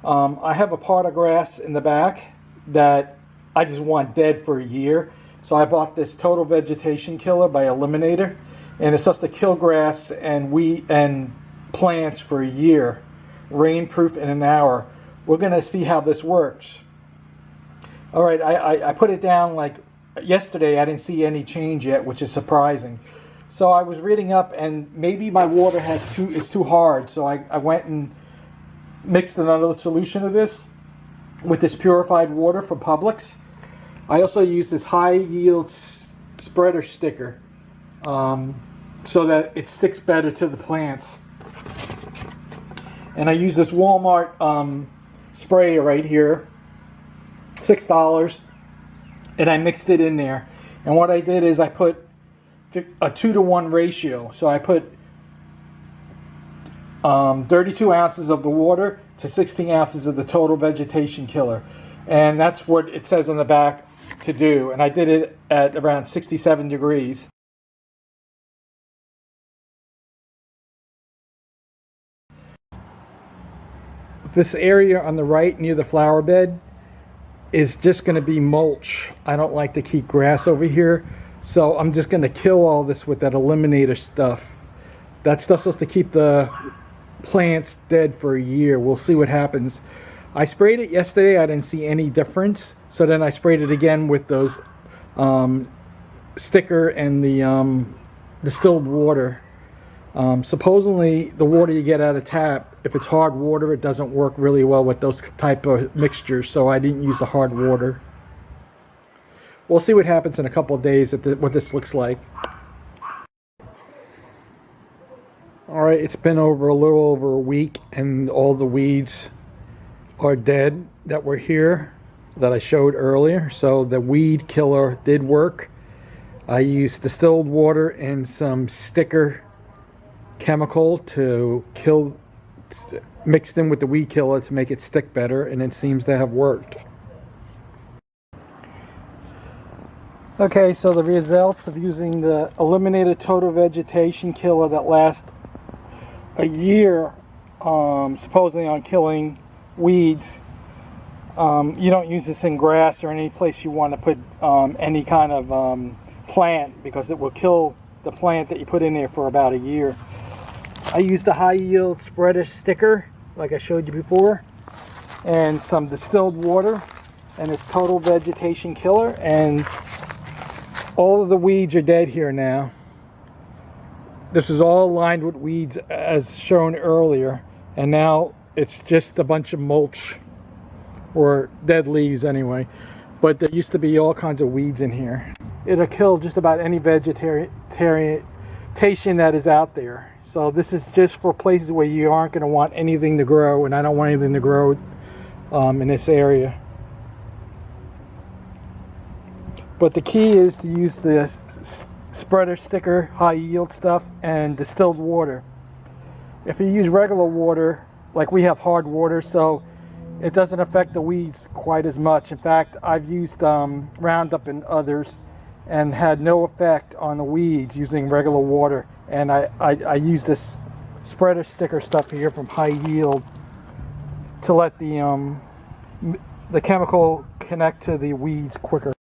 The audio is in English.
I have a pot of grass in the back that I just want dead for a year. So I bought this Total Vegetation Killer by Eliminator, and it's supposed to kill grass and wheat and plants for a year, rain-proof in an hour. We're gonna see how this works. All right, I put it down like yesterday. I didn't see any change yet, which is surprising. So I was reading up, and maybe my water it's too hard. So I went and mixed another solution of this with this purified water from Publix. I also use this high yield spreader sticker so that it sticks better to the plants. And I use this Walmart spray right here, $6, and I mixed it in there. And what I did is I put a 2-to-1 ratio. So I put 32 ounces of the water to 16 ounces of the Total Vegetation Killer. And that's what it says on the back to do. And I did it at around 67 degrees. This area on the right near the flower bed is just going to be mulch. I don't like to keep grass over here, so I'm just going to kill all this with that Eliminator stuff. That stuff's supposed to keep the plants dead for a year. We'll see what happens. I sprayed it yesterday. I didn't see any difference, so then I sprayed it again with those sticker and the distilled water. Supposedly the water you get out of tap, if it's hard water, it doesn't work really well with those type of mixtures, so I didn't use the hard water. We'll see what happens in a couple of days at what this looks like. Alright, it's been over a little over a week, and all the weeds are dead that were here that I showed earlier. So the weed killer did work. I used distilled water and some sticker chemical to kill, mixed in with the weed killer to make it stick better, and it seems to have worked. Okay, so the results of using the Eliminator Total Vegetation Killer that lasts a year, supposedly on killing weeds. You don't use this in grass or any place you want to put any kind of plant, because it will kill the plant that you put in there for about a year. I used a high yield spreader sticker like I showed you before, and some distilled water, and it's Total Vegetation Killer, and all of the weeds are dead here now. This is all lined with weeds as shown earlier, and now it's just a bunch of mulch, or dead leaves anyway, but there used to be all kinds of weeds in here. It'll kill just about any vegetation that is out there. So this is just for places where you aren't going to want anything to grow, and I don't want anything to grow in this area. But the key is to use the spreader sticker, high yield stuff, and distilled water. If you use regular water, like we have hard water, so it doesn't affect the weeds quite as much. In fact, I've used Roundup and others and had no effect on the weeds using regular water. And I use this spreader sticker stuff here from High Yield to let the chemical connect to the weeds quicker.